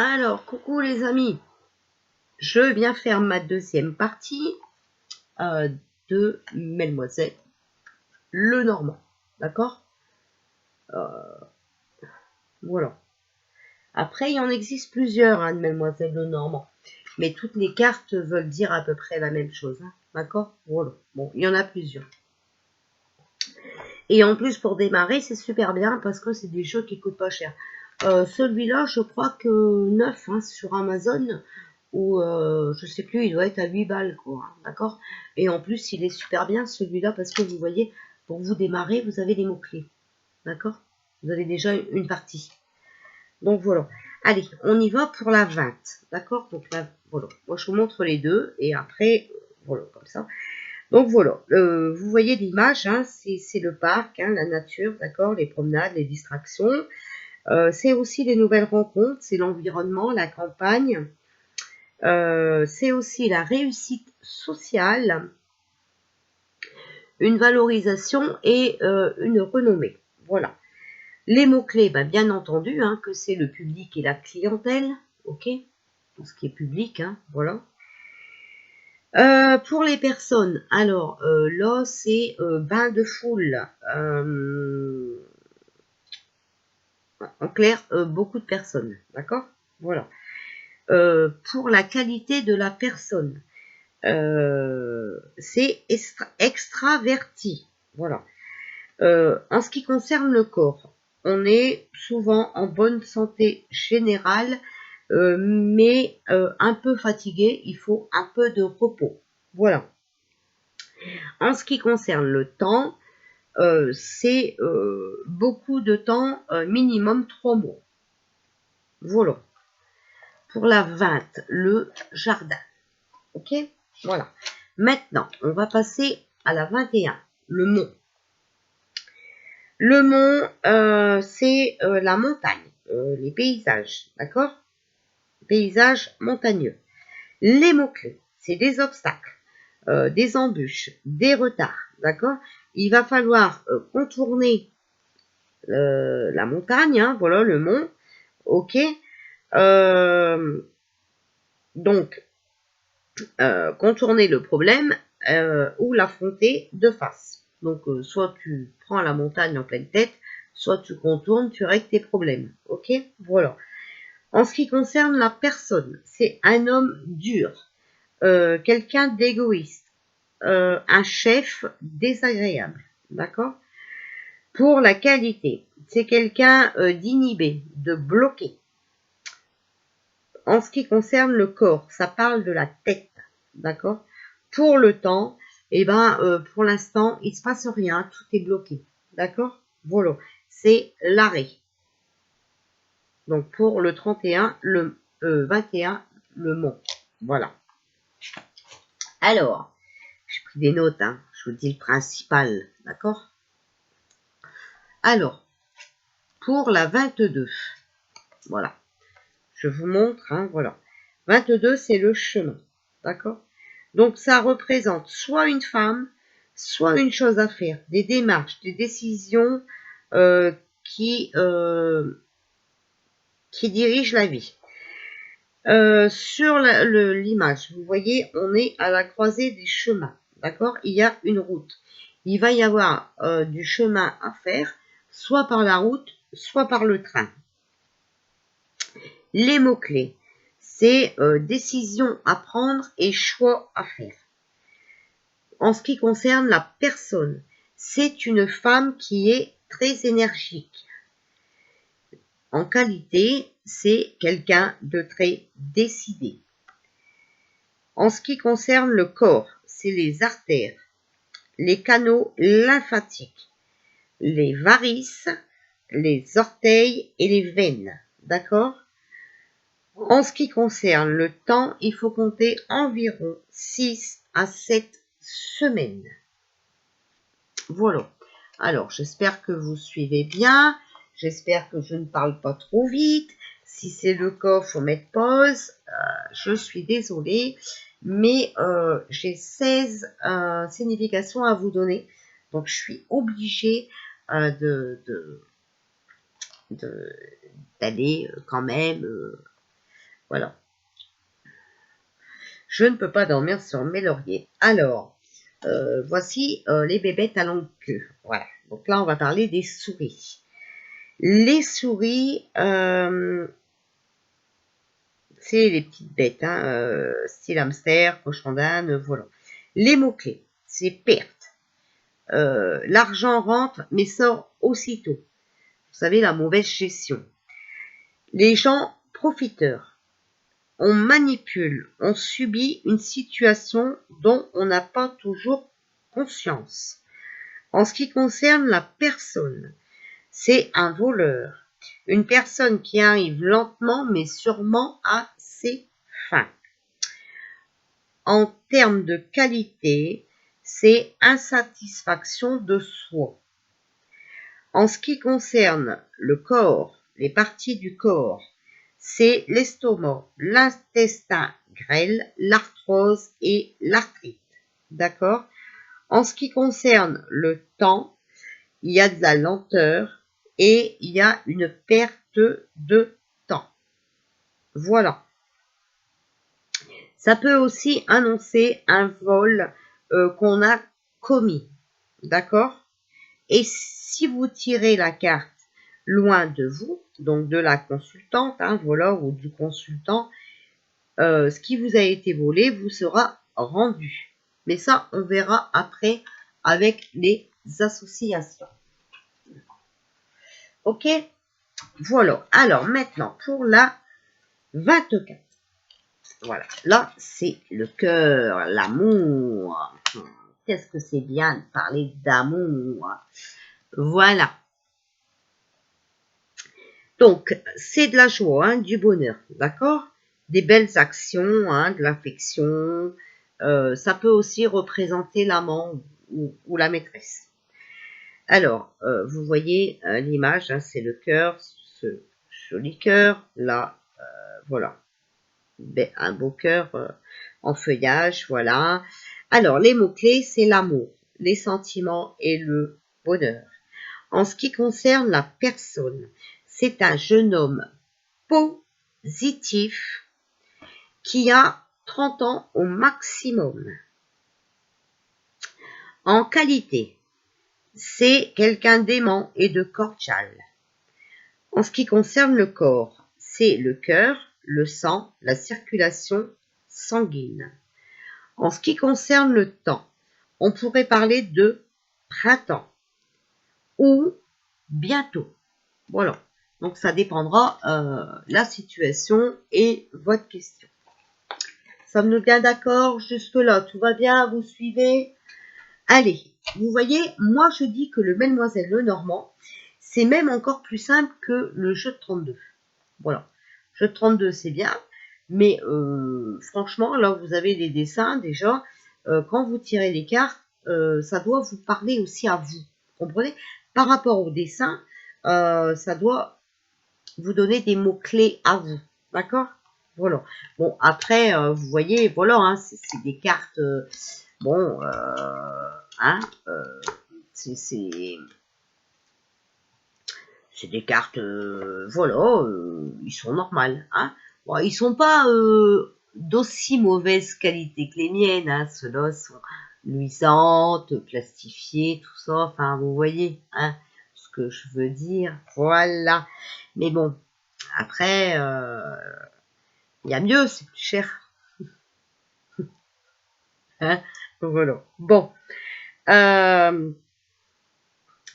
Alors, coucou les amis, je viens faire ma deuxième partie de Mademoiselle Lenormand, d'accord? Voilà. Après, il en existe plusieurs de Mademoiselle Lenormand, mais toutes les cartes veulent dire à peu près la même chose, d'accord? Voilà. Bon, il y en a plusieurs. Et en plus, pour démarrer, c'est super bien parce que c'est des jeux qui coûtent pas cher. Celui-là, je crois que 9 sur Amazon, ou je sais plus, il doit être à 8 balles, quoi, d'accord? Et en plus, il est super bien celui-là parce que vous voyez, pour vous démarrer, vous avez les mots-clés, d'accord? Vous avez déjà une partie. Donc voilà. Allez, on y va pour la 20, d'accord? Donc là, voilà. Moi, je vous montre les deux et après, voilà, comme ça. Donc voilà, vous voyez l'image, c'est le parc, la nature, d'accord, les promenades, les distractions. C'est aussi les nouvelles rencontres, c'est l'environnement, la campagne. C'est aussi la réussite sociale, une valorisation et une renommée. Voilà. Les mots-clés, bien entendu, que c'est le public et la clientèle, ok, tout ce qui est public, voilà. Pour les personnes, alors là c'est bain de foule. En clair, beaucoup de personnes, d'accord? Voilà. Pour la qualité de la personne, c'est extraverti. Voilà. En ce qui concerne le corps, on est souvent en bonne santé générale, mais un peu fatigué, il faut un peu de repos. Voilà. En ce qui concerne le temps, c'est beaucoup de temps, minimum 3 mois. Voilà. Pour la 20, le jardin. Ok? Voilà. Maintenant, on va passer à la 21, le mont. Le mont, c'est la montagne, les paysages, d'accord? Paysages montagneux. Les mots-clés, c'est des obstacles, des embûches, des retards, d'accord? Il va falloir contourner la montagne, voilà le mont, ok? Donc, contourner le problème ou l'affronter de face. Donc, soit tu prends la montagne en pleine tête, soit tu contournes, tu règles tes problèmes. Ok? Voilà. En ce qui concerne la personne, c'est un homme dur, quelqu'un d'égoïste, un chef désagréable. D'accord? Pour la qualité, c'est quelqu'un d'inhibé, de bloqué. En ce qui concerne le corps, ça parle de la tête. D'accord? Pour le temps, pour l'instant, il ne se passe rien, tout est bloqué. D'accord? Voilà. C'est l'arrêt. Donc, pour le 31, le 21, le mont. Voilà. Alors, j'ai pris des notes, je vous dis le principal. D'accord? Alors, pour la 22, voilà. Je vous montre, voilà. 22, c'est le chemin. D'accord? Donc, ça représente soit une femme, soit une chose à faire, des démarches, des décisions qui dirigent la vie. Sur l'image, vous voyez, on est à la croisée des chemins. D'accord? Il y a une route. Il va y avoir du chemin à faire, soit par la route, soit par le train. Les mots-clés, c'est décision à prendre et choix à faire. En ce qui concerne la personne, c'est une femme qui est très énergique. En qualité, c'est quelqu'un de très décidé. En ce qui concerne le corps, c'est les artères, les canaux lymphatiques, les varices, les orteils et les veines. D'accord? En ce qui concerne le temps, il faut compter environ 6 à 7 semaines. Voilà. Alors, j'espère que vous suivez bien. J'espère que je ne parle pas trop vite. Si c'est le cas, il faut mettre pause. Je suis désolée, mais j'ai 16 significations à vous donner. Donc, je suis obligée d'aller quand même Voilà. Je ne peux pas dormir sur mes lauriers. Alors, voici les bébêtes à longue queue. Voilà. Donc là, on va parler des souris. Les souris, c'est les petites bêtes, hein, style hamster, cochon d'âne, voilà. Les mots-clés, c'est perte. L'argent rentre, mais sort aussitôt. Vous savez, la mauvaise gestion. Les gens profiteurs. On manipule, on subit une situation dont on n'a pas toujours conscience. En ce qui concerne la personne, c'est un voleur, une personne qui arrive lentement mais sûrement à ses fins. En termes de qualité, c'est insatisfaction de soi. En ce qui concerne le corps, les parties du corps, c'est l'estomac, l'intestin grêle, l'arthrose et l'arthrite. D'accord? En ce qui concerne le temps, il y a de la lenteur et il y a une perte de temps. Voilà. Ça peut aussi annoncer un vol qu'on a commis. D'accord? Et si vous tirez la carte loin de vous, donc de la consultante, hein, voleur ou du consultant, ce qui vous a été volé vous sera rendu. Mais ça, on verra après avec les associations. Ok? Voilà. Alors maintenant, pour la 24. Voilà. Là, c'est le cœur, l'amour. Qu'est-ce que c'est bien de parler d'amour. Voilà. Donc, c'est de la joie, hein, du bonheur, d'accord? Des belles actions, hein, de l'affection. Ça peut aussi représenter l'amant ou la maîtresse. Alors, vous voyez l'image, hein, c'est le cœur, ce joli cœur. Là, voilà, un beau cœur en feuillage, voilà. Alors, les mots-clés, c'est l'amour, les sentiments et le bonheur. En ce qui concerne la personne, c'est un jeune homme positif qui a 30 ans au maximum. En qualité, c'est quelqu'un d'aimant et de cordial. En ce qui concerne le corps, c'est le cœur, le sang, la circulation sanguine. En ce qui concerne le temps, on pourrait parler de printemps ou bientôt. Voilà. Donc ça dépendra la situation et votre question. Sommes-nous bien d'accord jusque-là? Tout va bien? Vous suivez? Allez, vous voyez, moi je dis que le Mademoiselle Lenormand, c'est même encore plus simple que le jeu de 32. Voilà. Jeu de 32, c'est bien. Mais franchement, là, vous avez les dessins déjà. Quand vous tirez les cartes, ça doit vous parler aussi à vous. Vous comprenez? Par rapport au dessin, ça doit vous donner des mots-clés à vous. D'accord? Voilà. Bon, après, vous voyez, voilà, hein, c'est des cartes... bon, hein, c'est des cartes, voilà, ils sont normales, hein. Bon, ils sont pas d'aussi mauvaise qualité que les miennes, hein. Ceux-là sont luisantes, plastifiées, tout ça, enfin, vous voyez, hein, ce que je veux dire, voilà. Mais bon, après, il y a mieux, c'est plus cher, hein, voilà. Bon,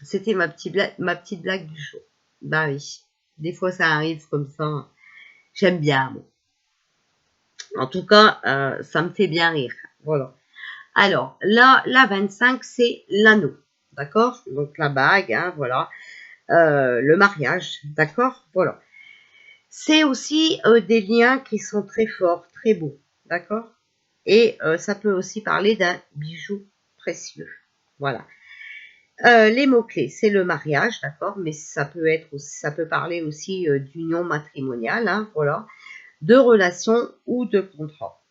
c'était ma petite blague du jour. Bah oui, des fois ça arrive comme ça. J'aime bien, moi. En tout cas, ça me fait bien rire. Voilà. Alors, là, la 25, c'est l'anneau. D'accord? Donc, la bague, hein, voilà. Le mariage, d'accord? Voilà. C'est aussi des liens qui sont très forts, très beaux. D'accord? Et ça peut aussi parler d'un bijou précieux. Voilà. Les mots-clés, c'est le mariage, d'accord? Mais ça peut parler aussi d'union matrimoniale, hein, voilà. De relations ou de contrat.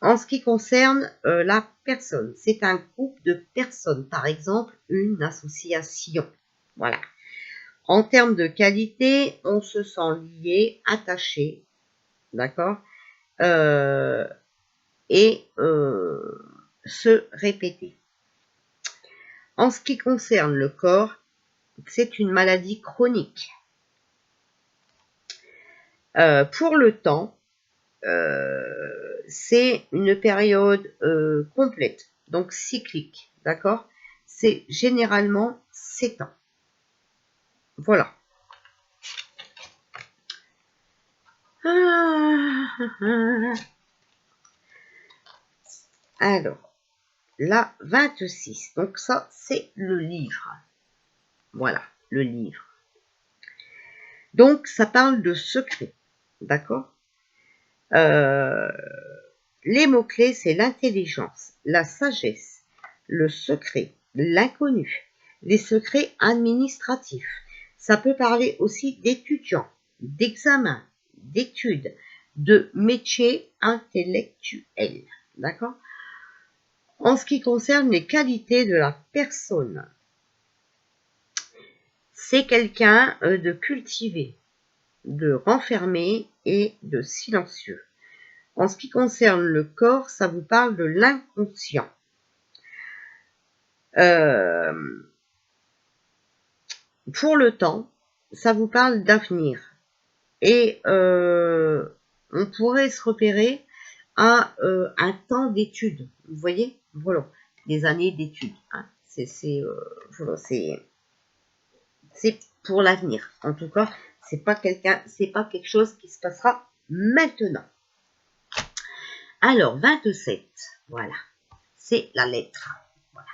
En ce qui concerne la personne, c'est un groupe de personnes, par exemple une association. Voilà. En termes de qualité, on se sent lié, attaché d'accord, et se répéter. En ce qui concerne le corps, c'est une maladie chronique. Pour le temps, c'est une période complète, donc cyclique, d'accord? C'est généralement 7 ans. Voilà. Alors, la 26, donc ça, c'est le livre. Voilà, le livre. Donc, ça parle de secret, d'accord? Les mots-clés, c'est l'intelligence, la sagesse, le secret, l'inconnu, les secrets administratifs. Ça peut parler aussi d'étudiants, d'examens, d'études, de métiers intellectuels. D'accord? En ce qui concerne les qualités de la personne, c'est quelqu'un de cultivé, de renfermé et de silencieux. En ce qui concerne le corps, ça vous parle de l'inconscient. Pour le temps, ça vous parle d'avenir. Et on pourrait se repérer à un temps d'études. Vous voyez? Voilà, des années d'études. Hein. Voilà, c'est pour l'avenir. En tout cas, c'est pas quelque chose qui se passera maintenant. Alors, 27, voilà, c'est la lettre. Voilà.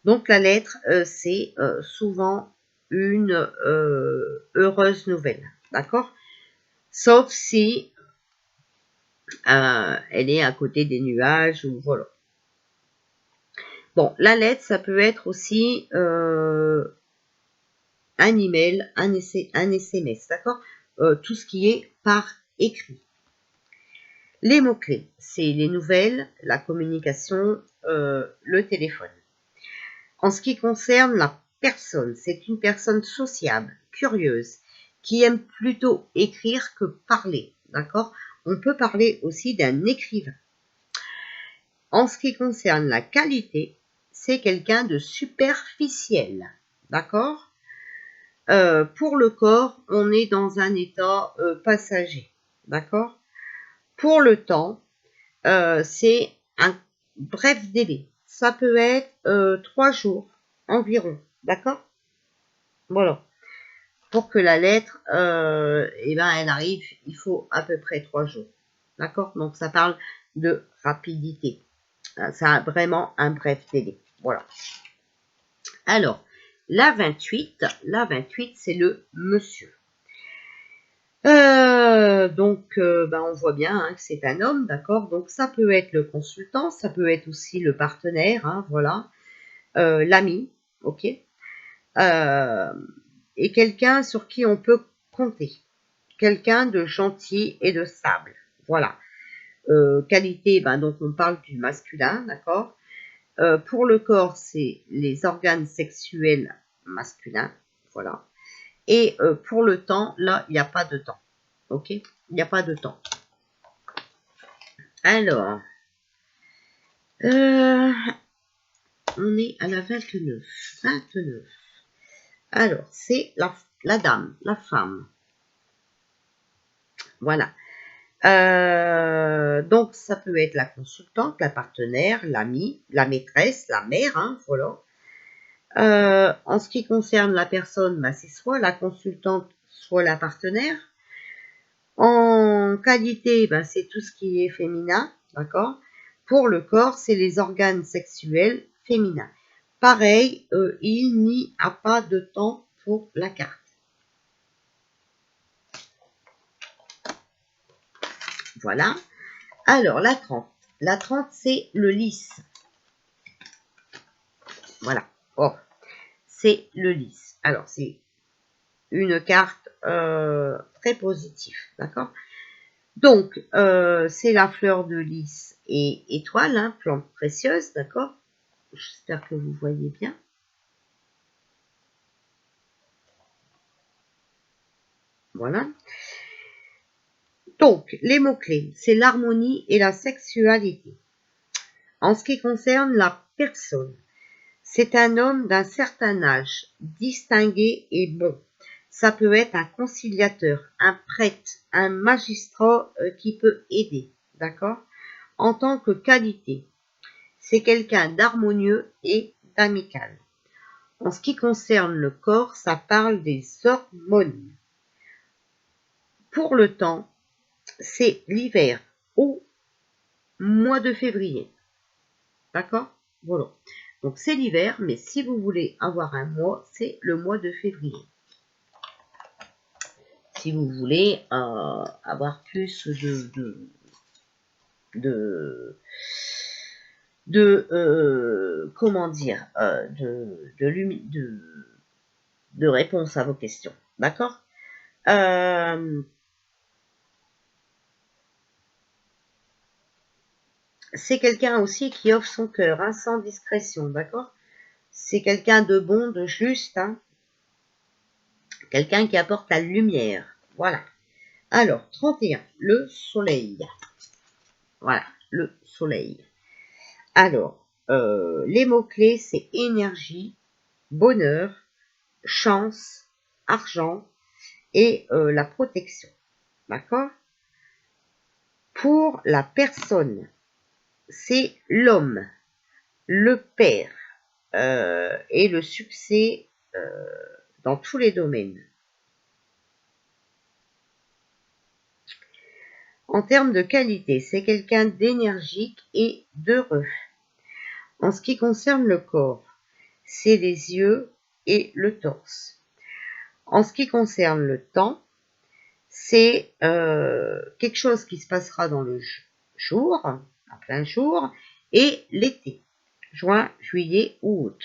Donc, la lettre, c'est souvent une heureuse nouvelle, d'accord? Sauf si elle est à côté des nuages, ou voilà. Bon, la lettre, ça peut être aussi un email, un SMS, d'accord? Tout ce qui est par écrit. Les mots-clés, c'est les nouvelles, la communication, le téléphone. En ce qui concerne la personne, c'est une personne sociable, curieuse, qui aime plutôt écrire que parler, d'accord? On peut parler aussi d'un écrivain. En ce qui concerne la qualité, c'est quelqu'un de superficiel, d'accord? Pour le corps, on est dans un état passager, d'accord? Pour le temps, c'est un bref délai. Ça peut être 3 jours environ, d'accord? Voilà. Pour que la lettre, elle arrive, il faut à peu près 3 jours, d'accord? Donc ça parle de rapidité. Ça a vraiment un bref délai. Voilà. Alors, la 28, c'est le monsieur. On voit bien hein, que c'est un homme, d'accord? Donc, ça peut être le consultant, ça peut être aussi le partenaire, hein, voilà. L'ami, ok? Et quelqu'un sur qui on peut compter. Quelqu'un de gentil et de stable, voilà. Qualité, donc on parle du masculin, d'accord? Pour le corps, c'est les organes sexuels masculins, voilà. Et pour le temps, là, il n'y a pas de temps, ok? Il n'y a pas de temps. Alors, on est à la 29. 29. Alors, c'est la dame, la femme. Voilà. Donc, ça peut être la consultante, la partenaire, l'amie, la maîtresse, la mère, hein, voilà. En ce qui concerne la personne, c'est soit la consultante, soit la partenaire. En qualité, c'est tout ce qui est féminin, d'accord? Pour le corps, c'est les organes sexuels féminins. Pareil, il n'y a pas de temps pour la carte. Voilà. Alors, la 30. La 30, c'est le lys. Voilà. Oh, c'est le lys. Alors, c'est une carte très positive, d'accord? Donc, c'est la fleur de lys et étoile, hein, plante précieuse, d'accord? J'espère que vous voyez bien. Voilà. Donc, les mots-clés, c'est l'harmonie et la sexualité. En ce qui concerne la personne, c'est un homme d'un certain âge, distingué et bon. Ça peut être un conciliateur, un prêtre, un magistrat qui peut aider, d'accord? En tant que qualité, c'est quelqu'un d'harmonieux et d'amical. En ce qui concerne le corps, ça parle des hormones. Pour le temps, c'est l'hiver au mois de février. D'accord? Voilà. Donc c'est l'hiver, mais si vous voulez avoir un mois, c'est le mois de février. Si vous voulez avoir plus comment dire, de réponse à vos questions. D'accord? C'est quelqu'un aussi qui offre son cœur, hein, sans discrétion, d'accord? C'est quelqu'un de bon, de juste, hein? Quelqu'un qui apporte la lumière. Voilà. Alors, 31, le soleil. Voilà, le soleil. Alors, les mots-clés, c'est énergie, bonheur, chance, argent et la protection. D'accord? Pour la personne, c'est l'homme, le père et le succès dans tous les domaines. En termes de qualité, c'est quelqu'un d'énergique et d'heureux. En ce qui concerne le corps, c'est les yeux et le torse. En ce qui concerne le temps, c'est quelque chose qui se passera dans le jour, en plein jour, et l'été, juin, juillet ou août.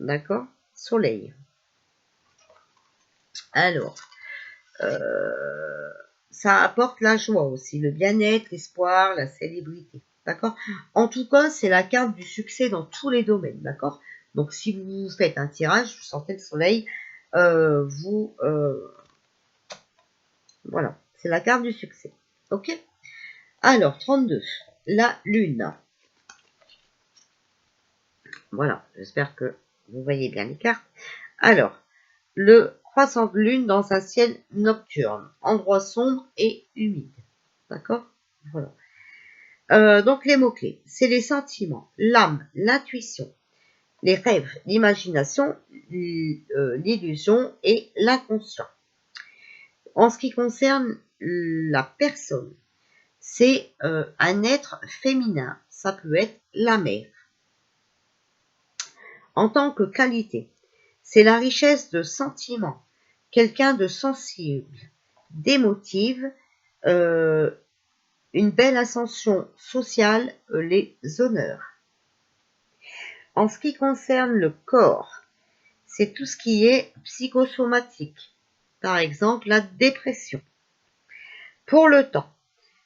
D'accord? Soleil. Alors, ça apporte la joie aussi, le bien-être, l'espoir, la célébrité. D'accord? En tout cas, c'est la carte du succès dans tous les domaines. D'accord? Donc, si vous faites un tirage, vous sentez le soleil, voilà, c'est la carte du succès. Ok? Alors, 32, la lune. Voilà, j'espère que vous voyez bien les cartes. Alors, le croissant de lune dans un ciel nocturne, endroit sombre et humide. D'accord? Voilà. Donc, les mots-clés, c'est les sentiments, l'âme, l'intuition, les rêves, l'imagination, l'illusion et l'inconscient. En ce qui concerne la personne, c'est un être féminin, ça peut être la mère. En tant que qualité, c'est la richesse de sentiments, quelqu'un de sensible, d'émotive, une belle ascension sociale, les honneurs. En ce qui concerne le corps, c'est tout ce qui est psychosomatique, par exemple la dépression. Pour le temps,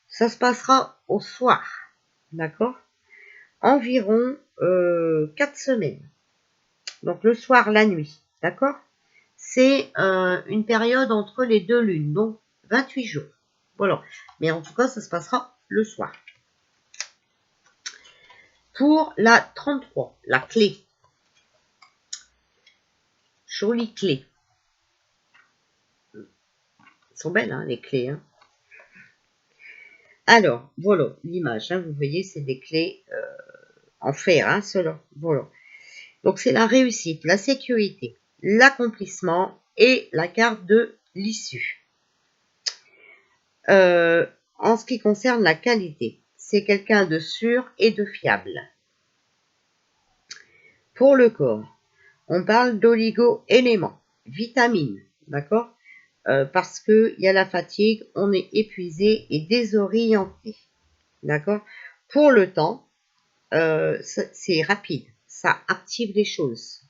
ça se passera au soir, d'accord? Environ 4 semaines. Donc le soir, la nuit, d'accord? C'est une période entre les deux lunes, donc 28 jours. Voilà. Mais en tout cas, ça se passera le soir. Pour la 33, la clé. Jolie clé. Elles sont belles, hein, les clés. Hein. Alors, voilà, l'image. Hein, vous voyez, c'est des clés en fer, hein, cela. Voilà. Donc, c'est la réussite, la sécurité, l'accomplissement et la carte de l'issue. En ce qui concerne la qualité, c'est quelqu'un de sûr et de fiable. Pour le corps, on parle d'oligo-éléments, vitamines, d'accord? Parce qu'il y a la fatigue, on est épuisé et désorienté, d'accord? Pour le temps, c'est rapide, ça active les choses.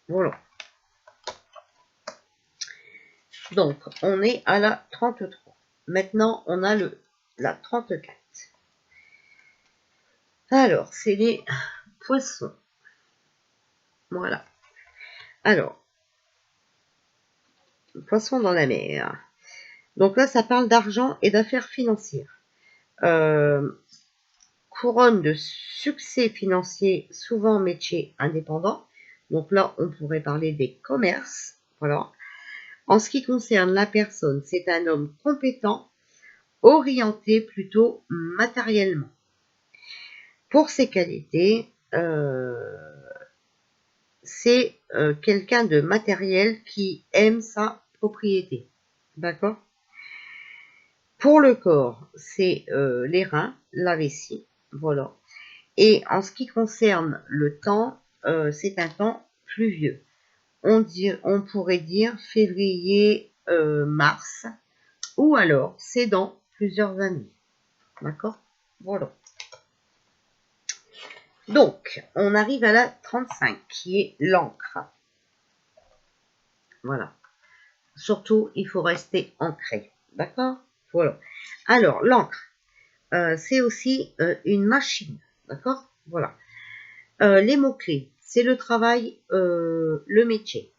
Voilà. Donc, on est à la 33. Maintenant, on a la 34. Alors, c'est les poissons. Voilà. Alors, poissons dans la mer. Donc là, ça parle d'argent et d'affaires financières. Couronne de succès financier, souvent métier indépendant. Donc là, on pourrait parler des commerces. Voilà. En ce qui concerne la personne, c'est un homme compétent, orienté plutôt matériellement. Pour ses qualités, c'est quelqu'un de matériel qui aime sa propriété. D'accord? Pour le corps, c'est les reins, la vessie. Voilà. Et en ce qui concerne le temps, c'est un temps pluvieux. On pourrait dire février, mars, ou alors c'est dans plusieurs années. D'accord? Voilà. Donc, on arrive à la 35, qui est l'encre. Voilà. Surtout, il faut rester ancré. D'accord? Voilà. Alors, l'encre, c'est aussi une machine. D'accord? Voilà. Les mots-clés, c'est le travail, le métier.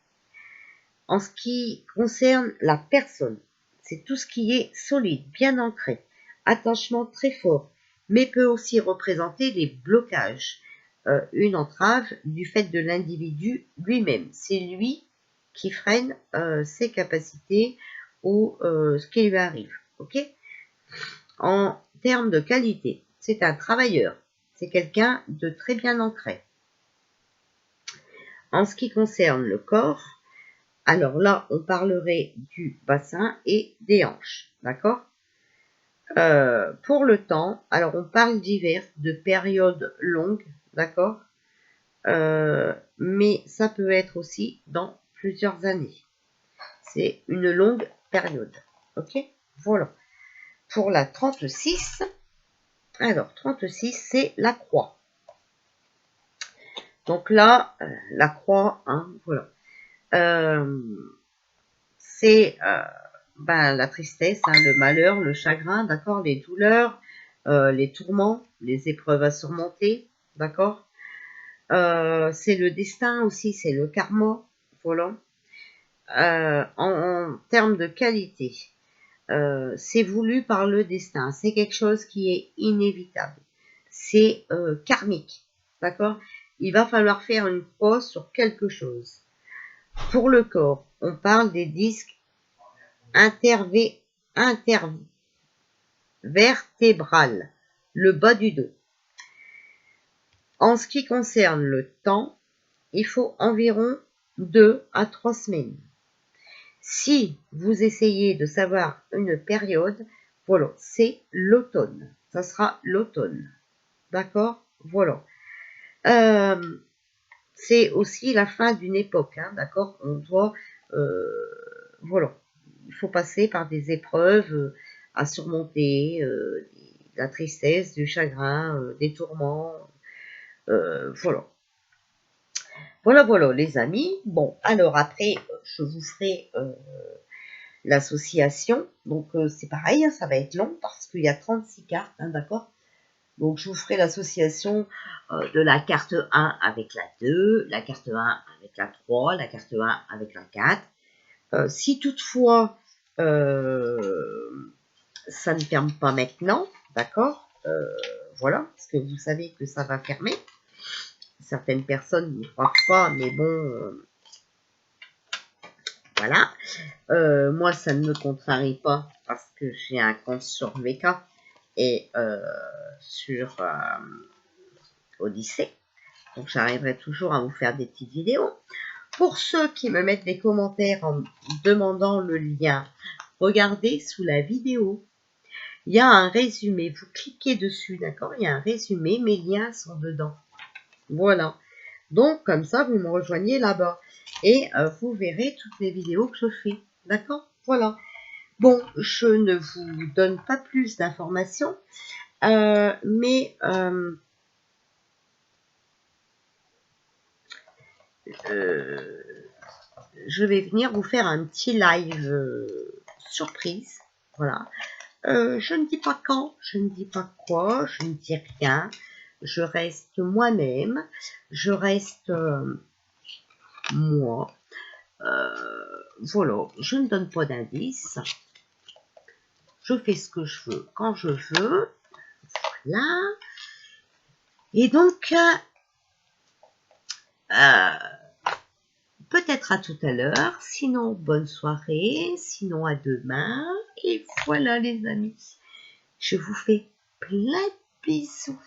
En ce qui concerne la personne, c'est tout ce qui est solide, bien ancré, attachement très fort, mais peut aussi représenter des blocages, une entrave du fait de l'individu lui-même. C'est lui qui freine ses capacités ou ce qui lui arrive. Ok? En termes de qualité, c'est un travailleur, c'est quelqu'un de très bien ancré. En ce qui concerne le corps, alors là, on parlerait du bassin et des hanches, d'accord? Pour le temps, alors on parle d'hiver, de périodes longues, d'accord? Mais ça peut être aussi dans plusieurs années. C'est une longue période, ok? Voilà. Pour la 36, alors 36, c'est la croix. Donc là, la croix, hein, voilà. C'est la tristesse, hein, le malheur, le chagrin, d'accord, les douleurs, les tourments, les épreuves à surmonter, d'accord. C'est le destin aussi, c'est le karma, voilà. En termes de qualité, c'est voulu par le destin, c'est quelque chose qui est inévitable, c'est karmique, d'accord. Il va falloir faire une croix sur quelque chose. Pour le corps, on parle des disques intervertébral, le bas du dos. En ce qui concerne le temps, il faut environ 2 à 3 semaines. Si vous essayez de savoir une période, voilà, c'est l'automne. Ça sera l'automne. D'accord? Voilà. C'est aussi la fin d'une époque, hein, d'accord? On doit, voilà, il faut passer par des épreuves à surmonter, la tristesse, du chagrin, des tourments, voilà. Voilà, les amis. Bon, alors après, je vous ferai l'association. Donc, c'est pareil, hein, ça va être long parce qu'il y a 36 cartes, hein, d'accord? Donc, je vous ferai l'association de la carte 1 avec la 2, la carte 1 avec la 3, la carte 1 avec la 4. Si toutefois, ça ne ferme pas maintenant, d'accord, voilà, parce que vous savez que ça va fermer. Certaines personnes n'y croient pas, mais bon, voilà. Moi, ça ne me contrarie pas parce que j'ai un compte sur VK et sur Odyssée. Donc, j'arriverai toujours à vous faire des petites vidéos. Pour ceux qui me mettent des commentaires en demandant le lien, regardez sous la vidéo. Il y a un résumé. Vous cliquez dessus, d'accord? Il y a un résumé. Mes liens sont dedans. Voilà. Donc, comme ça, vous me rejoignez là-bas. Et vous verrez toutes les vidéos que je fais. D'accord? Voilà. Bon, je ne vous donne pas plus d'informations. Mais je vais venir vous faire un petit live surprise. Voilà. Je ne dis pas quand, je ne dis pas quoi, je ne dis rien. Je reste moi-même. Je reste moi. Voilà. Je ne donne pas d'indices. je fais ce que je veux quand je veux. Voilà. Et donc, peut-être à tout à l'heure, sinon bonne soirée, sinon à demain. Et voilà les amis, je vous fais plein de bisous.